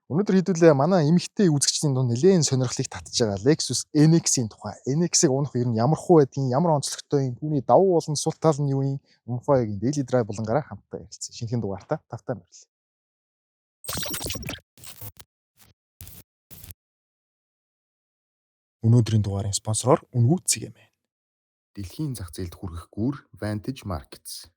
Өнөөдөр хэдүүлээ манай эмэгтэй үзэгчдийн дунд нэлээд сонирхлыг татж байгаа Lexus NX-ийн тухай. NX-ийг унах ер нь ямар хуу байдгийг, ямар онцлогтой юм, түүний давуу болон сул тал нь юу юм, мунхайгийн Daily Drive болонгаараа хамтдаа ярилцъя. Шинэхэн дугаартаа тавтай морил. Өнөөдрийн дугаарын спонсороор Үнгүү Цэгээмэ. Дэлхийн зах зээлд хүргэх гүүр Vantage Markets.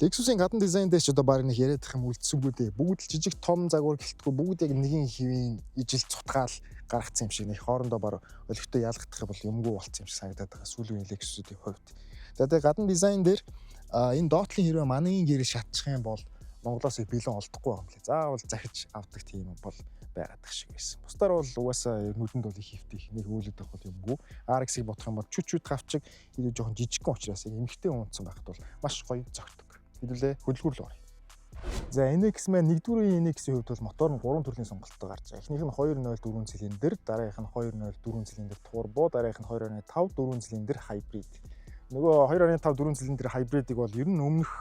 Lexus-ийн гадна дизайн дээр ч одоо баг нэг яриад их юм үлдсэнгүй дээ. Бүгд л жижиг том загвар гэлтгүй бүгд яг нэгэн хэвийн ижил цутгаал гаргацсан юм шиг нэг хоорондоо баг олигтой ялгагдах бол юмгүй болцсон юм шиг санагдаад байгаа сүүлийн Lexus-ийн хувьд. За тэгээ гадна дизайн дээр энэ доотлын хэрвээ манын гэрэл шатчих юм бол Монголоос их бэлэн олдохгүй байгаа юм лээ. Заавал захиж авдаг тийм бол байгаад их шиг байсан. Бусдаар бол угаасаа нүдэнд бол их хэвтих нэг үйлдэх бол юмгүй. RX-ийг бодох юм бол чүчүүд хавчиг илүү жоохон жижигхэн учраас эмхтэй унтсан байхад бол маш гоё зөгтөг. Хэдүүлээ хөдөлгүүр л орё. За NX маань 1-р NX-ийн хувьд бол мотор нь 3 төрлийн сонголттой гарч байгаа. Эхнийх нь 2.0 4 цилиндр, дараагийнх нь 2.0 4 цилиндр турбо, дараагийнх нь 2.5 4 цилиндр хайбрид. Нөгөө 2.5 4 цилиндр хайбридыг бол ер нь өмнөх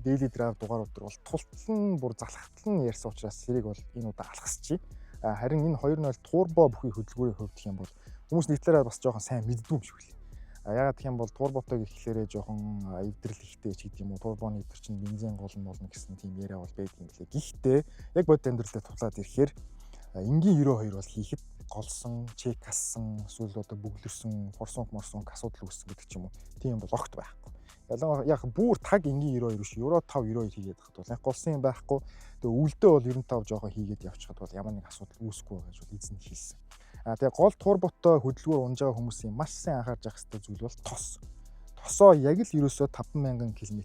Daily Drive дугаарууд дээр бол тултлан бүр залхахтал нь ярьсан учраас тэрийг бол энэ удаа алгасчих. Харин энэ 2.0 турбо бүхий хөдөлгүүрийн хувьд гэх юм бол хүмүүс нэг талаараа бас жоохон сайн мэддгүй юм шиг үлээ. Ягаад гэх юм бол турботойг ихлээрээ жоохон эвдрэл ихтэй ч гэдэг юм уу, турбоны эвдэр чинь бензин гол нь болно гэсэн тийм яриа бол байдаг юм лээ. Гэхдээ яг бодит амьдралдаа тутлаад ирэхээр энгийн 92 бол хийхэд голсон, чек ассан, эсвэл одоо бүглэрсэн, форсунк асуудал үүссэн гэдэг ч юм уу. Тийм бол огт байхгүй. Ялангуяа яг бүр таг энгийн 92 биш, Euro 5 92 хийгээд хахад бол яг голсон юм байхгүй. Тэгээ үлдээ бол 95 жоохон хийгээд явчихад бол ямар нэг асуудал үүсэхгүй байгаа гэж эзэн хэлсэн. Тэгээ гол турботой хөдөлгүүр унж байгаа хүмүүсийн маш сайн анхаарч явах хэрэгтэй зүйл бол тос. Тосоо яг л ерөөсөө 5000 км.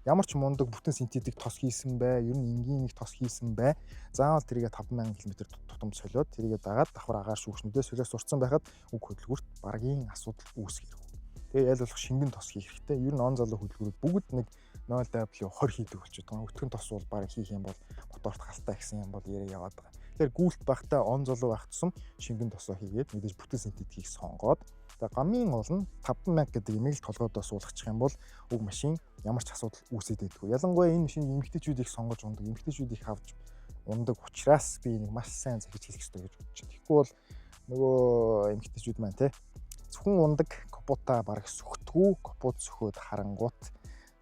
Ямар ч мундаг бүтэн синтетик тос хийсэн бай, ер нь энгийн нэг тос хийсэн бай. Заавал тэрийгэ 5000 км тутам солиод тэрийгэ дагаад давхар агаар шүүгчнүүдээ солиос сурцсан байхад уг хөдөлгүүрт багийн асуудал үүсгэх хэрэг. Тэгээ ял болох шингэн тос хийх хэрэгтэй. Ер нь он залуу хөдөлгүүрүүд бүгд нэг 0W 20 хийдэг болчиход байгаа. Өтгөн тос бол баг хийх юм бол моторт халтаа гэсэн юм бол яриа яваад байгаа. Тэгэхээр гүйлт багтаа он залуу байх тусам шингэн тосоо хийгээд мэдээж бүтэн синтетикийг сонгоод тэгээ гамын гол нь 5000 гэдэг имийг л толгойдоо суулгачих юм бол уг машин ямар ч асуудал үүсээд байдгүй. Ялангуяа энэ машин эмэгтэйчүүдийг сонгож ундаг, эмэгтэйчүүдийг авч ундаг учраас би нэг маш сайн захиж хэлэх хэрэгтэй гэж бодож байна. Тэгэхгүй бол нөгөө эмэгтэйчүүд маань те зөвхөн ундаг капота бараг сүхтгүү, капот сөхөөд харангуут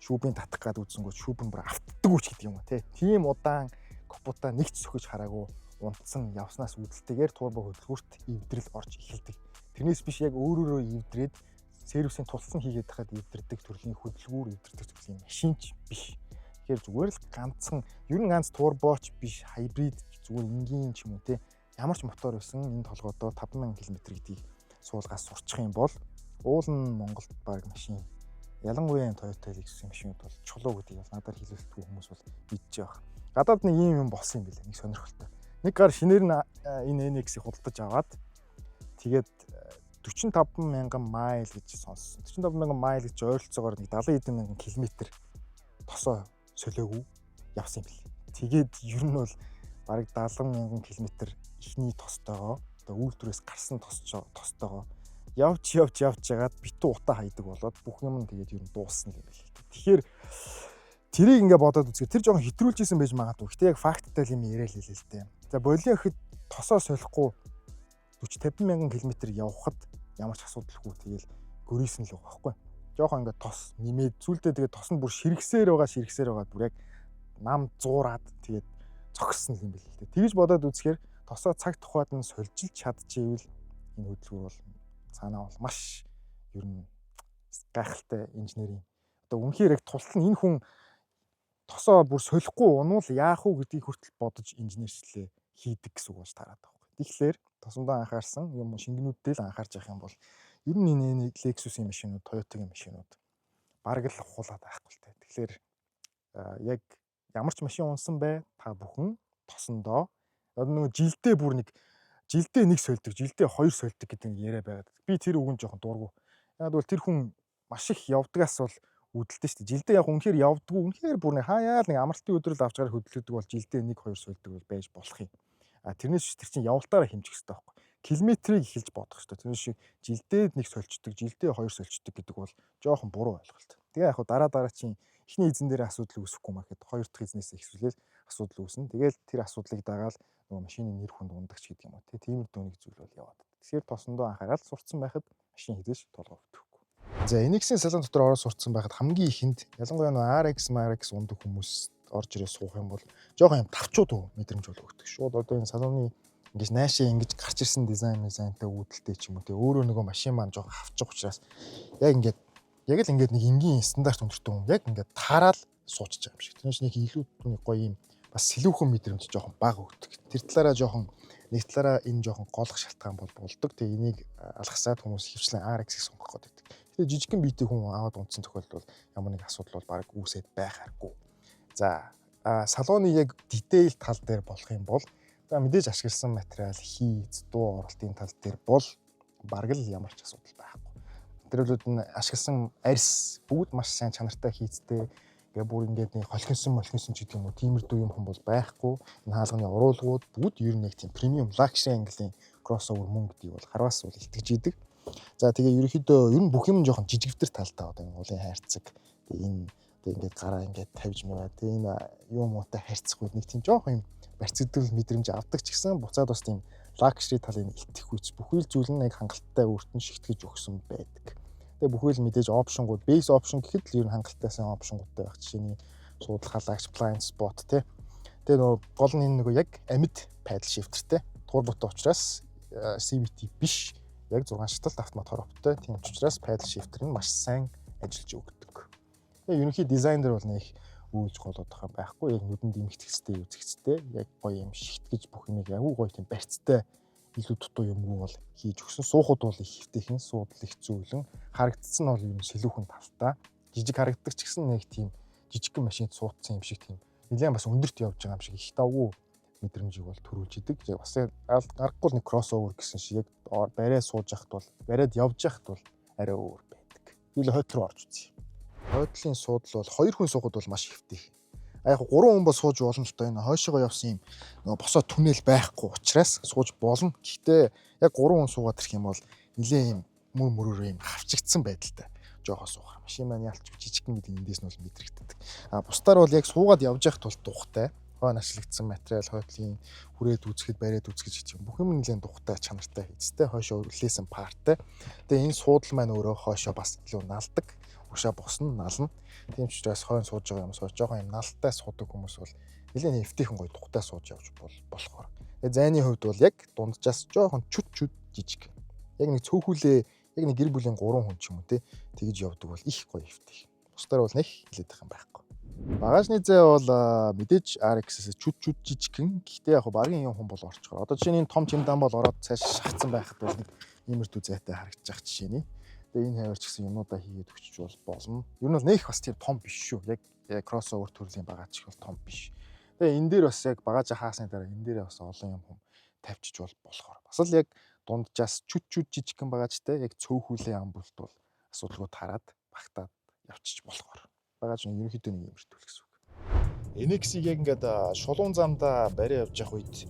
шүүбийн татах гад үзсэнгүүт шүүб нь бүр автдаггүй ч гэдэг юм уу те. Тийм удаан капота нэгч сөхөж хараагүй унтсан явснаас үүдэлтэйгээр турбо хөдөлгүүрт эвдрэл орж эхэлдэг. Тэрнээс биш яг өөрөөрөө эвдрээд сервисийн тулсан хийгээд тахад эвдэрдэг төрлийн хөдөлгүүр эвдэрдэг төрлийн машинч биш. Тэгэхээр зүгээр л ганцхан ер нь ганц турбоч биш, хайбрид зүгээр энгийн ч юм уу те. Ямар ч мотор байсан энэ толгойдоо 5000 км гэдгийг суулгаас сурчих юм бол уул нь Монголд баг машин ялангуяа Toyota Lexus машинууд бол чулуу гэдгийг бол надаар хэлүүлдэг хүмүүс бол мэдж байгаа. Гадаад нэг юм болсон юм билээ. Нэг сонирхолтой. Нэг гар шинээр нь энэ NX-ийг худалдаж аваад тэгээд 45000 майл гэж сонссон. 45000 майл гэж ойролцоогоор нэг 70,000 км тосоо солиогүй явсан юм билээ. Тэгээд ер нь бол бараг 70,000 км ихний тостойгоо одоо үйлдвэрээс гарсан тостойгоо явж яагаад битүү утаа хайдаг болоод бүх юм нь тэгээд ер нь дууссан юм билээ. Тэгэхээр тэрийг ингээ бодоод үзэхээр тэр жоохон хэтрүүлжсэн байж магадгүй. Гэтэ яг факттай юм яриа л хэлээ л дээ. За болио гэхэд тосоо солихгүй 40-50,000 км явхад ямар ч асуудалгүй тэгэл гөрийсэн л байгаа байхгүй. Жоохон ингээ тос нэмээд зүйлдээ тэгээд тос нь бүр ширгсээр байгаа бүр яг нам зуураад тэгээд цогссон юм билээ л дээ. Тэгж бодоод үзэхээр тосоо цаг тухайд нь сольжилж чадчихвэл энэ хөдөлгүүр бол цаанаа бол маш ер нь гайхалтай инженерийн одоо үнэхээр яг тултал нь энэ хүн тосоо бүр солихгүй унвал яах уу гэдгийг хүртэл бодож инженерчлээ хийдэг гэсэн үг болж тараад байгаа байхгүй. Тэгэхээр тосондоо анхаарсан юм шингэнүүдтэй л анхаарч явах юм бол ер нь энэ Lexus-ийн машинууд, Toyota-гийн машинууд бараг л хуулаад байхгүй л дээ. Тэгэхээр яг ямар ч машин унсан бай та бүхэн тосондоо нөгөө жилдээ бүр нэг жилдээ нэг сольдог, жилдээ хоёр сольдог гэдэг нэг яриа байгаад. Би тэр үгэн жоохон дургу. Яг бол тэр хүн маш их явдгаас бол үүдэлтэй шүү дээ. Жилдээ яг үнэхээр явдггүй. Үнэхээр бүр нэг хаяал нэг амралтын өдрөл авч гарах хөдөлгдөг бол жилдээ 1-2 сольдог бол байж болох юм. Тэрнээс тэр чинь явалтаараа хэмжих хэрэгтэй байхгүй. Километрийг эхэлж бодох хэрэгтэй. Тэрнээс шиг жилдээ 1 сольчдөг, жилдээ 2 сольчдөг гэдэг бол жоохон буруу ойлголт. Тэгээ яг хуу дараа чинь эхний эзэн дээр асуудал үүсэхгүй маа гэхэд хоёр дахь эзнээс ихсүүлэл асуудал үүснэ. Тэгэл тэр асуудлыг дагаад нөгөө машины нэр хүнд ундагч гэдэг юм уу те. Тиймэр дүүнийг зүйл бол яваад. Тэгэхээр тосондоо анхаарал сурцсан байхад машин хизээш толгой өвдөхгүй. За NX-ийн салон дотор ороод сурцсан байхад хамгийн ихэнд ялангуяа нөгөө RX ундаг хүмүүс орж ирээ суух юм бол жоохон юм тавчууд мэдрэмж бол өгдөг. Шууд одоо энэ салоны ингэж наашаа ингэж гарч ирсэн дизайнтай үүдэлтэй ч юм уу те. Өөрөө нөгөө машин маань жоохон хавчих учраас яг л ингээд нэг энгийн стандарт өндөртэй хүн яг ингээд таараад суучж байгаа юм шиг. Тэрнээс нэг илүү гоё юм бас сэлүүхэн мэдрэмж жоохон бага өгдөг. Тэр талаараа жоохон нэг талаараа энэ жоохон голох шалтгаан болдог. Тэгээ энийг алгасаад хүмүүс хөвчлэн RX-ийг сонгох гээд байдаг. Тэгээ жижигхэн биетэй хүн аваад унтсан тохиолдолд ямар нэг асуудал бол баг үүсээд байхааргүй. За салоны яг детейл тал дээр болох юм бол за мэдээж ашигласан материал, хийц, дуу оролтын тал дээр бол бараг л ямар ч асуудал байхгүй. Тэрүүлүүд нь ашигласан арьс бүгд маш сайн чанартай хийцтэй. Тэгээ бүр ингээд нэг холхинсон ч гэдэг юм уу тиймэр дүү юм хүн бол байхгүй. Энэ хаалганы уруулгууд бүгд ер нь нэг тийм премиум лакшри английн кроссовер мөн гэдгийг бол харвас бол илтгэж идэг. За тэгээ ерөнхийдөө ер нь бүх юм жоохон жижигвтер талтай одоо энэ уулын хайрцаг. Тэгээ энэ ингээд гараа ингээд тавьж маяа. Тэгээ энэ юу муутай хайрцахгүй нэг тийм жоохон юм барьцагдвал мэдрэмж авдаг ч гэсэн буцаад бас тийм лакшри талын илтгэх үйс бүхэл зүйл нь яг хангалттай өөртөө шигтгэж өгсөн байдаг. Тэгээ бүхэл мэдээж опшнгууд, base option гэхэд л ер нь хангалтайсан опшнгуудтай байх. Жишээний суудлах халагч, blind spot тий. Тэгээ нөгөө гол нь энэ нөгөө яг амьд paddle shifterтэй турботой учраас CVT биш. Яг 6 шаталт автомат хороптой. Тийм учраас paddle shifter нь маш сайн ажиллаж өгдөг. Тэгээ ерөнхий дизайнер бол нэг үйлж голоод байгаа байхгүй. Яг нүдэнд имэгтэхстэй, үзэгцтэй, яг гоё юм шигтгэж бүх юмыг яг гоё тийм барьцтай илүү дутуу юмгүй бол хийж өгсөн. Суухад бол их хэвтэйхэн, суудл их зөөлөн, харагдсан нь бол юм сэлүүхэн тавтай. Жижиг харагддаг ч гэсэн нэг тийм жижигхэн машинд суудсан юм шиг тийм нэлээд бас өндөрт явж байгаа юм шиг их давгүй мэдрэмжийг бол төрүүлж идэг. Бас аргагүй нэг кроссовер гэсэн шиг яг бариад сууж яхад бол бариад явж яхад бол арай өөр байдаг. Юу л хойд руу орж үзье. Хойдлын суудл бол 2 хүн суухад бол маш хэвтэйхэн. Яг 3 хүн бол сууж боломжтой. Энэ хойшоогоо явсан юм нөгөө босоо түнэл байхгүй учраас сууж болно. Гэхдээ яг 3 хүн суугаад ирэх юм бол нэлээд юм мөрөөр юм хавчигдсан байдалтай жоохоо суухаар. Машин маань ялч жижигхэн гэдэг эндээс нь бол мэдрэгддэг. Бусдаар бол яг суугаад явж явахт бол тухтай. Хойно ашлагдсан материал, хойдлын хүрээд үзэхэд, бариад үзэж гэж юм. Бүх юм нэлээд тухтай, чанартай, хэцтэй, хойшоо өрлөөсөн парттай. Тэгээ энэ суудл маань өөрөө хойшоо бас илүү налдаг. Уушаа босно, нална. Тийм ч учраас хойно сууж байгаа юмсоо жоохон юм налтай суудаг хүмүүс бол нэлээд хэвтэйхэн гоё тухтай сууж явж болохоор. Тэгээ зайны хувьд бол яг дунджаас жоохон чүт жижиг. Яг нэг цөөхүүлээ, яг нэг гэр бүлийн 3 хүн ч юм уу те тэгж явдаг бол их гоё хэвтэйхэн. Бусдаар бол нэг хилээд байгаа юм байхгүй. Багажны зай бол мэдээж RX-ээс чүт жижигхэн. Гэхдээ яг багийн юм хүн бол орчгоо. Одоо жишээ нь том чемодан бол ороод цааш шахацсан байхад бол нэг иймэрдүү зайтай харагдаж байгаа жишээний. Тэгээ энэ хавар ч гэсэн юмудаа хийгээд өчч бол болно. Ер нь бол нэг бас тийм том биш шүү. Яг кроссовер төрлийн багаж их бол том биш. Тэгээ энэ дээр бас яг багажаа хаасны дараа энэ дээрээ бас олон юм хүм тавьчих болохоор. Бас л яг дунджаас чүт жижигхэн багажтай яг цөөхүүлээ амбулт бол асуудалгүй тараад багтаад явчих болохоор. Багаж нь ерөнхийдөө нэг юмртүүл гэсэн үг. NX-ийг яг ингээд шулуун замдаа бариа явж явах үед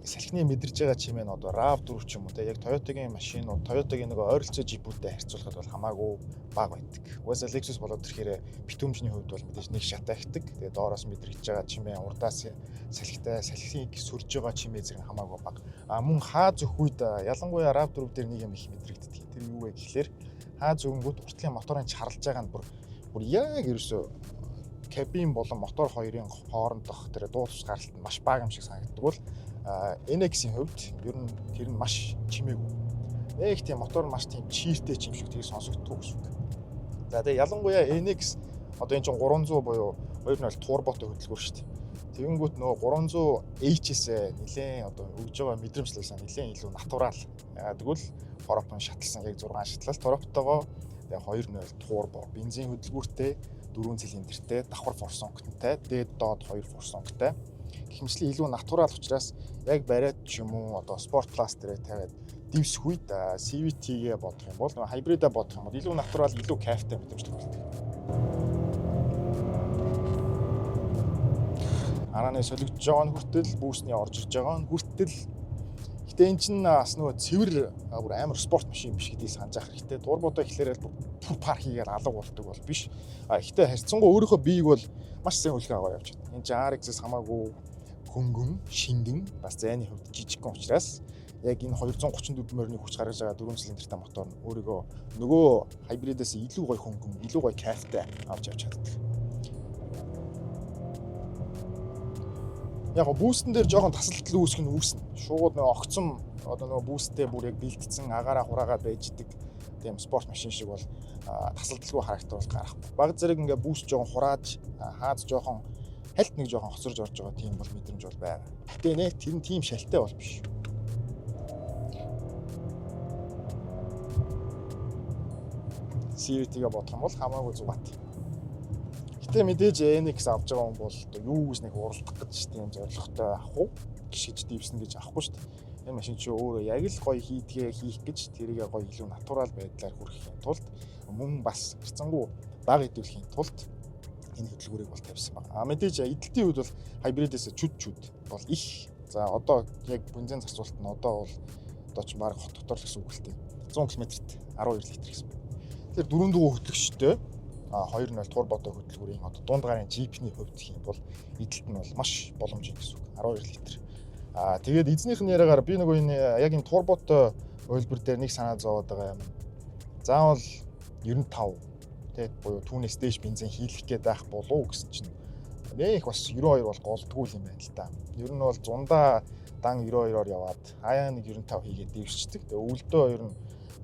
салхины мэдэрж байгаа чимээ нь одоо RAV4 ч юм уу те яг Toyota-гийн машинууд, Toyota-гийн нэг ойролцоо жипүүдтэй харьцуулахад бол хамаагүй бага байдаг. Угаасаа Lexus болоод ирэхээр битүүмжний хувьд бол мэдээж нэг шат ахдаг. Тэгээ доороос мэдрэгдэж байгаа чимээ, урдаас салхиныг сүрж байгаа чимээ зэрэг хамаагүй бага. Мөн хаа зөх үед ялангуяа RAV4 дээр нэг юм их мэдрэгддэг. Тэр юу вэ гэхлээр хаа зөнгөд уртлын моторын чарлж байгаа нь бүр яг ерөөсөө кабин болон мотор хоёрын хоорондох тэр дууцс гаралт нь маш бага юм шиг санагддаг бол NX-ийн хувьд ер нь тэр нь маш чимээгүй. Яг тийм мотор маш тийм чииртэй юм шиг тийг сонсогддог гэсэн үг. За тэгээ ялангуяа NX одоо энэ чинь 300 буюу 2.0 турботой хөдөлгөөр шүү дээ. Тэгэнгүүт нөгөө 300H-с нэлээд одоо өгж байгаа мэдрэмжлэлсэн нэлээд илүү натурал. Яагаад гэвэл Европын шатлсан яг 6 шатлал Тороптогоо тэгээ 2.0 турбо бензин хөдөлгөөртэй 4 цилиндртэй давхар форсунктай дээд доод 2 форсунктай гэх мэтчлэн илүү натурал учраас яг бариад ч юм уу одоо спорт класс дээр тавиад дивс үед CVT-гээ бодох юм бол хайбридаа бодох юм бол илүү натурал илүү кайфтай мэдрэмж төрүүлдэг. Арааны солигдож байгаа нь хүртэл бүүсний орж ирж байгаа нь хүртэл гэтэ эн чинь бас нөгөө цэвэр бүр амар спорт машин биш гэдгийг санаж ах хэрэгтэй. Турбодоо ихлээрэл парк хийгээд алга болдог бол биш. Гэтэ харьцангуй өөрийнхөө биеийг бол маш сайн хүлээн аваа явж байна. энэ чинь RX-с хамаагүй хөнгөн, шингэн, бас зайны хувьд жижигхэн учраас яг энэ 234 морины хүч гаргаж байгаа 4 цилиндртай мотор нь өөрийгөө нөгөө хайбридээс илүү гоё хөнгөн, илүү гоё кайфтай авч явж чаддаг. Яг бүүстэн дээр жоохон тасалдал үүсэх нь үүснэ. Шууд нөгөө огцом одоо нөгөө бүүсттэй бүр яг бэлтцсэн агаараа хураагаад байж идэг тийм спорт машин шиг бол тасалдалгүй характер бол гарахгүй. Баг зэрэг ингээ бүүст жоохон хураад хаад жоохон хальт нэг жоохон хоцорж орж байгаа тийм бол мэдрэмж бол байгаа. Гэтэ нэ тэр нь тийм шалтай бол биш. CVT-гээ бодох юм бол хамаагүй зугаатай. Гэтэ мэдээж NX авч байгаа хүн бол юу гэж нэг уралдах гэж тийм зорилготой авах уу? Гიშгэж дивсэн гэж авахгүй шүү дээ. Энэ машин чи өөрөө яг л гоё хийдгээ хийх гэж тэрийг гоё илүү натурал байдлаар хүргэхийн тулд мөн бас хэрцангуй бага идэвххийн тулд энэ хөдөлгүүрийг бол тавьсан байна. Мэдээж эдэлтийн үед бол хайбридээс чүд бол их. За одоо яг бензин зарцуулалт нь одоо бол одоо ч баг хот дотор л гэсэн үг л дээ. 100 км-т 12 литр гэсэн. Тэр 4 дугаар хөтлөгчтэй 2.0 турботой хөдөлгүүрийн одоо дунд гарын Jeep-ний хувьд гэх юм бол эдэлт нь бол маш боломжтой гэсэн үг. 12 литр. Тэгээд эзнийх нь яриагаар би нөгөө энэ яг энэ турботой үйлбэр дээр нэг санаа зовоод байгаа юм. Заавал 95 тэгээд буюу түүнээс дээш бензин хийлгэх гээд байх болов гэсэн чинь нэх бас 92 бол голдгүй юм байна л да. Ер нь бол зундаа дан 92-оор яваад хаяа нэг 95 хийгээд дэвшчихдэг. Тэгээд өвөлдөө ер нь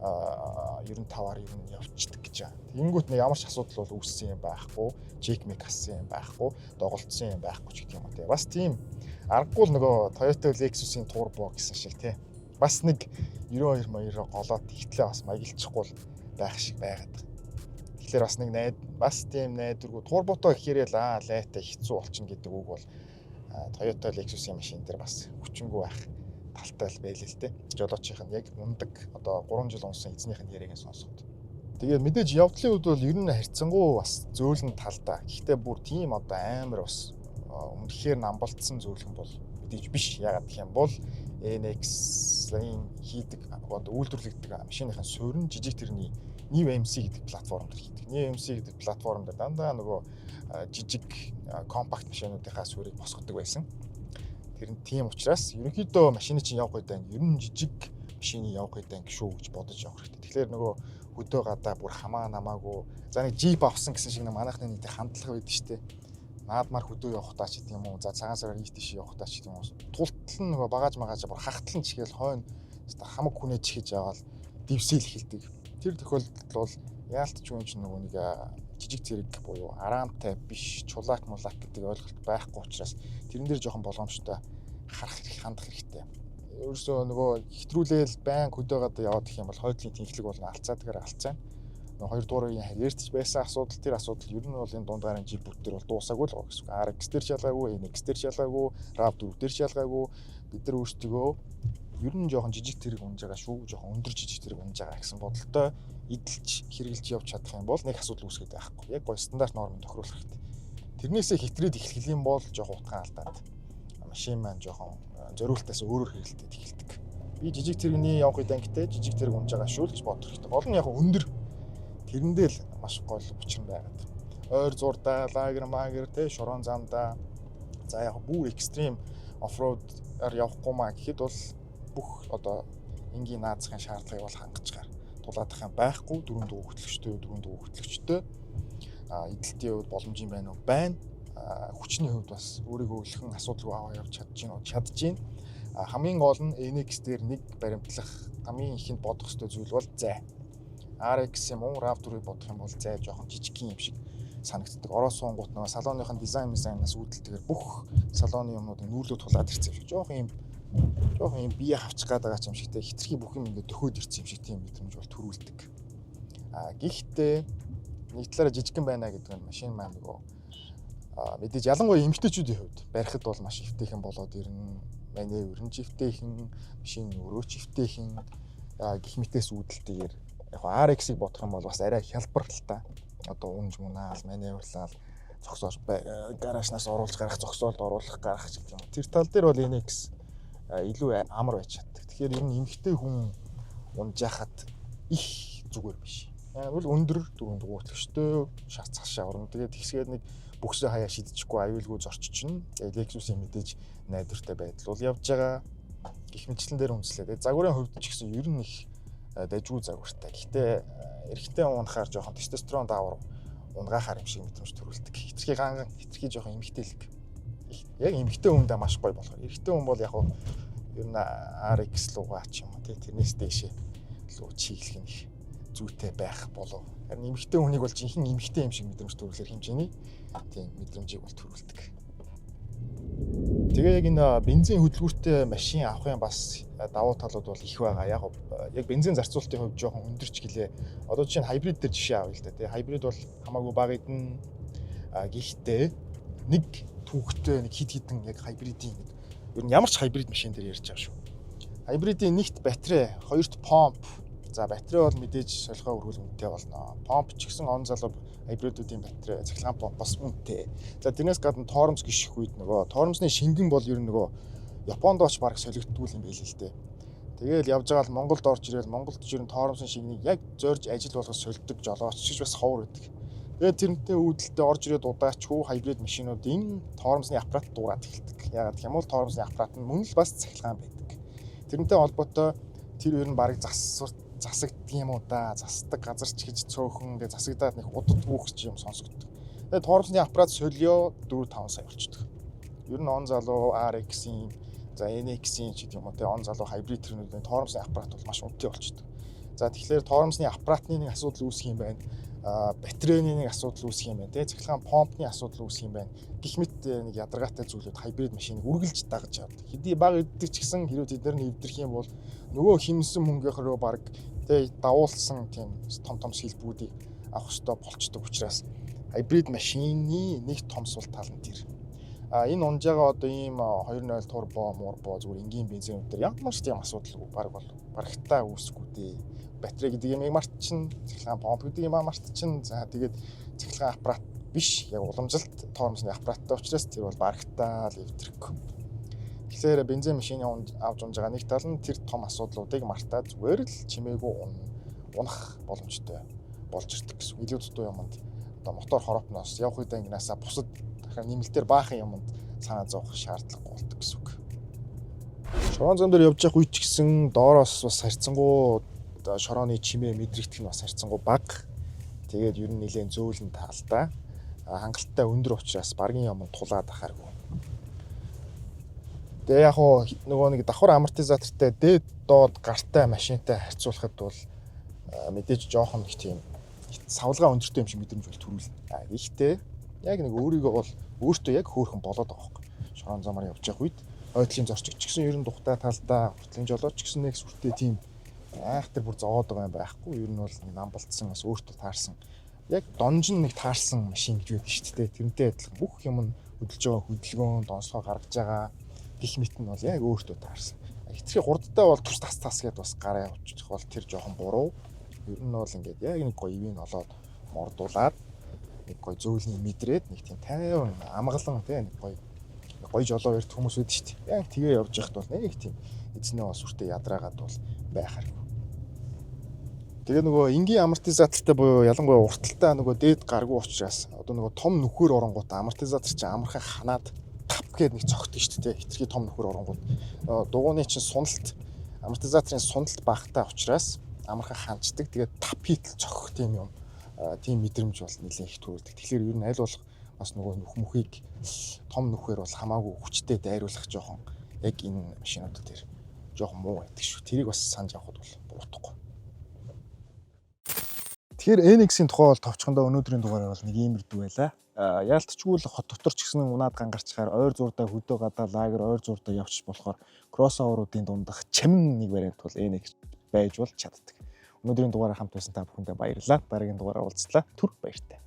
95-аар ер нь явчихдаг гэж байна. Тэнгүүт нэг ямар ч асуудал бол үүссэн юм байхгүй, чек мек ассан юм байхгүй, доголдсон юм байхгүй ч гэх юм уу те. Бас тийм аргагүй л нөгөө Toyota Lexus-ийн турбо гэсэн шиг те. Бас нэг 92 маягаар голоод ихтлээ бас маягилчихгүй байх шиг байгаад. Тэгэхээр бас нэг бас тийм найдваргүй турботой гэхээр л лайтай хэцүү болчихно гэдэг үг бол Toyota Lexus-ийн машин дээр бас хүчингүй байх талтай л байлээ л те. Жолоочийнх нь яг мундаг одоо 3 жил унсан эзнийх нь яриаг сонсоход. Тэгээд мэдээж явдлын үед бол ер нь харьцангуй бас зөөлөн талдаа. Гэхдээ бүр тийм одоо амар бас үнэхээр намбалтсан зөөлөн бол мэдээж биш. Яагаад гэх юм бол NX-ийн хийдэг одоо үйлдвэрлэгддэг машиныхын суурин жижиг тэрний New MC гэдэг платформ дээр хийдэг. New MC гэдэг платформ дээр дандаа нөгөө жижиг компакт машинуудынхаа суурийг босгодог байсан. Тэр нь тийм учраас ерөнхийдөө машины чинь явах үедээ ер нь жижиг машины явах үедээ шүү гэж бодож явах хэрэгтэй. Тэгэхээр нөгөө хөдөө гадаа бүр хамаа намаагүй за нэг Jeep авсан гэсэн шиг манайхны нэг хандлага байдаг шүү дээ. Наадмаар хөдөө явахдаа ч гэдэм юм уу за цагаан сараар ийш явахдаа ч гэдэм юм уу тултал нь нөгөө багаж бүр хахтлан чихэл хойно хамаг хүнээ чихэж яваал дивсэл эхэлдэг. Тэр тохиолдолд бол яалтч юм чинь нөгөө нэг жижиг зэрэг буюу араамтай биш чулаак мулаак гэдэг ойлголт байхгүй учраас тэрэн дээр жоохон боломжтой хандах хэрэгтэй. Өөрөөсөө нөгөө хэтрүүлээл байн хөдөө гадаа яваад их юм бол хойдлын тэнхлэг болно алцаадгаар алцаа. Хоёр дуурын ярьж байсан асуудал тэр асуудал ер нь бол энэ дунд гарын жил бүтээр бол дуусаагүй л байгаа гэсэн үг. RX дээр шалгаагүй, NX дээр шалгаагүй, RAV4 дээр шалгаагүй. Бид нар өөрсдөө ер нь жоохон жижиг тэрэг унж байгаа шүү, жоохон өндөр жижиг тэрэг унж байгаа гэсэн бодолтой эдэлж хэрэгжилж явж чадах юм бол нэг асуудал үүсгээд байхгүй. Яг гоо стандарт нормыг тохируулах хэрэгтэй. Тэрнээсээ хэтрээд эхлэх юм бол жоохон утгаан алдаад машин маань жоохон зориултаас өөрөөр хэрэгэлтэд эхэлдэг. Би жижиг тэрэгний явах үедээ жижиг тэрэг унж байгаа шүү л гэж бодох хэрэгтэй. Гол нь яг өндөр тэрэндээ л маш гол учир байгаад. Ойр зурдаа, лагер магер те шорон замдаа за яг бүр экстрим оффроудаар явахгүй маа гэхэд бол бүх одоо энгийн наацхийн шаардлагыг бол хангаж гар тулаадах юм байхгүй 4 дугаар хөтлөгчтэй эдэлтийн хувьд боломж юм байна уу байна хүчний хувьд бас өөрийгөө өлхөн асуудалгүй аваа явж чадж байна хамгийн гол нь NX дээр нэг баримтлах хамгийн ихэнд бодох ёстой зүйл бол зай RX юм уу RAV4-ыг бодох юм бол зай жоохон жижигхэн юм шиг санагддаг. Орос сунгууд нөгөө салоныхын дизайнаас үүдэлтэйгээр бүх салоны юмнуудыг нүүлүү тулаад ирсэн юм шиг жоохон юм бие хавчих гээд байгаа юм шигтэй хитрхи бүх юм ингээд дөхөөд ирсэн юм шиг тийм мэдрэмж бол төрүүлдэг. Гэхдээ нэг талаараа жижигхэн байна гэдэг нь машин маань нөгөө мэдээж ялангуяа эмэгтэйчүүдийн хувьд барихад бол маш эвтэйхэн болоод ирнэ. Манайв өрн живтэйхэн, машин өрөө живтэйхэн гих мэтээс үүдэлтэйгээр яг RX-ийг бодох юм бол бас арай хялбар л та. Одоо унж мунаал, манайврлал, зогсоож гаражнаас оруулж гарах, зогсоолд оруулах гарах гэх юм. Тэр тал дээр бол NX илүү амар байж чаддаг. Тэгэхээр энэ эмэгтэй хүн унжаахад их зүгээр биш. Яг бол өндөр 4 дугаар хөтлөгчтэй шат цаашаа орно. Тэгээд тэгсгээд нэг Бүгсээ хаяа шидчихгүй аюулгүй зорччихно. Тэгээд Lexus-ийн мэдээж найдвартай байдал бол явж байгаа. Гэх мэтчлэн дээр үндэслээ. Тэгээд загварын хувьд ч гэсэн ер нь их дайжгүй загвартай. Гэхдээ эрэгтэй унахаар жоохон тестостерон даавар унгахаар юм шиг мэдрэмж төрүүлдэг. Хитрхи ганган, хитрхи жоохон эмэгтэйлэг. Яг эмэгтэй хүндээ маш гоё болохоор. Эрэгтэй хүн бол яг ер нь RX лугаа ч юм уу тэрнээс дээшээ луу чиглэх нь их зүйтэй байх болов. Харин эмэгтэй хүнийг бол жинхэнэ эмэгтэй юм шиг мэдрэмж төрүүлэхээр хэмжээний тийм мэдрэмжийг бол төрүүлдэг. Тэгээ яг энэ бензин хөдөлгүүртэй машин авахын бас давуу талууд бол их байгаа. Яг бензин зарцуулалтын хувьд жоохон өндөрч гэлээ. Одоо жишээ нь хайбрид дээр жишээ авъя л да. Тэгээ хайбрид бол хамаагүй бага эдэн гэхдээ нэг түүхтэй нэг хид хідэн яг хайбридийн ер нь ямар ч хайбрид машин дээр ярьж байгаа шүү. Хайбридийн нэгт батарей, хоёрт помп. За батарей бол мэдээж солихоо өргөл үнэтэй болно. Помп ч гэсэн он залуу хайбридуудын батарей, цахилгаан помп бас үнэтэй. За тэрнээс гадна тоормс гიშих үед нөгөө тоормсны шингэн бол ер нь нөгөө Японд оч баг солигддгүй юм байл л дээ. Тэгээл явж байгаа л Монголд орж ирэл Монголд ч ер нь тоормсын шингэнийг яг зорж ажил болгож сольдог жолооч ч бас ховор байдаг. Тэгээд тэрнтэй үүдэлтэй орж ирээд удаачгүй хайбрид машинуудын тоормсны аппарат дуурайд эхэлдэг. Ягаад гэх юм бол тоормсны аппарат нь мөн л бас цахилгаан байдаг. Тэрнтэй холбоотой тэр ер нь баг засагддаг юм уу да. Засдаг газар ч гэж цөөхөн тэгээд засагдаад нэг удад бүхч юм сонсогддог. Тэгээд тоормсны аппарат солио 4-5 сая болчихдог. Ер нь он залуу RX-ийн за NX-ийн ч гэдэг юм уу те он залуу хайбрид тэрнүүдийн тоормсны аппарат бол маш үнэтэй болчихдог. За тэгэхээр тоормсны аппаратны нэг асуудал үүсэх юм байна. Батарейны нэг асуудал үүсэх юм байна те цахилгаан помпны асуудал үүсэх юм байна. Гэх мэт нэг ядаргаатай зүйлүүд хайбрид машиныг үргэлж дагаж явдаг. Хэдий бага эддэг ч гэсэн хэрвээ тэд нар нэвтрэх юм бол нөгөө химсэн мөнгөөрөө баг те давуулсан тийм том сэлбүүдийг авах хэрэгтэй болчдөг учраас хайбрид машины нэг том сул тал нь тэр. Энэ унжаага одоо ийм 2.0 турбо, мурбо зүгээр энгийн бензинүүд төр ямар ч тийм асуудалгүй барагтаа үүсэхгүй дээ. Батарей гэдэг юм мартчин, цахилгаан помп гэдэг юм мартчин. За тэгээд цахилгаан аппарат биш, яг уламжилт тоормсны аппараттай учраас тэр бол барагтаа л эвдрэхгүй. Тэгэхээр бензин машины авч унж байгаа нэг тал нь тэр том асуудлуудыг мартаад зүгээр л чимээгүй унах боломжтой болж ирдэг гэсэн. Илүү дутуу юмд одоо мотор хороопноос явах үед ангинасаа бусад нэмэлтээр баахан юмд санаа зовох шаардлагагүй болдог гэсэн үг. Шорон зам дээр явж явах үед ч гэсэн доороос бас харьцангуй шорооны чимээ мэдрэгдэх нь бас харьцангуй бага. Тэгээд ер нь нэлээд зөөлөн таалтай. Хангалттай өндөр учраас баргийн юм тулаад ахааргүй. Тэгээ яг нөгөө нэг давхар амортизатортай дээд доод гартай машинтай харьцуулахад бол мэдээж жоохон их тийм савлгаа өндөртэй юм шиг мэдрэмж бол төрүүлнэ. Гэхдээ яг нэг өөрийгөө бол өөртөө яг хөөрхөн болоод байгаа байхгүй. Шорон замаар явж явах үед ойдлын зорчигч гэсэн ер нь тухтай талдаа хүртлийн жолооч гэсэн нэг сүртэй тийм айхтар бүр зовоод байгаа юм байхгүй. Ер нь бол намбалтсан бас өөртөө таарсан. Яг донж нэг таарсан машин гэж байдаг шүү дээ. Тэрнтэй адилхан бүх юм нь хөдөлж байгаа хөдөлгөөн, донсгоо гаргаж байгаа гэх мэт нь бол яг өөртөө таарсан. Хитрхи хурдтай бол тус тас гэдээ бас гараа явуучих бол тэр жоохон буруу. Ер нь бол ингээд яг нэг гоё ивэн олоод мордуулаад нэг гоё зөөлний мэдрээд нэг тийм тайван амгалан тийм нэг гоё жолоо өрт хүмүүс үүд шүү дээ. Яг тэгээ явж байхад бол нэг тийм эзнээ бас үртээ ядраагаад бол байхааргүй. Тэгээ нөгөө энгийн амортизатортай буюу ялангуяа урталтай нөгөө дээд гаргүй учраас одоо нөгөө том нөхөр оронгууд амортизатор чинь амархан ханаад тап гээд нэг цогтөж шүү дээ. Хитрхи том нөхөр оронгууд дугууны чинь суналт амортизаторын суналт багтаа учраас амархан ханчдаг. Тэгээд тап хийтэл цогох тийм юм. Тийм мэдрэмж бол нэлээд их төрүүлдэг. Тэгэхээр ер нь аль болох бас нөгөө нөхмөхийг том нөхөр бол хамаагүй хүчтэй дайруулах жоохон яг энэ машинууд дээр жоохон муу байдаг шүү. Тэрийг бас санаж авахд бол буутахгүй. Тэгэхээр NX-ийн тухай бол товчхондоо өнөөдрийн дугаараар бол нэг иймэрдүү байлаа. Яалтчгүй л хот дотор ч гэсэн унаад гангарчхаар ойр зурдаа хөдөө гадаа лагер ойр зурдаа явчих болохоор кроссоверуудын дундах чамин нэг вариант бол NX байж бол чаддаг. Өнөөдрийн дугаараар хамт байсан та бүхэндээ баярлалаа. Дараагийн дугаараар уулзлаа. Түр баяртай.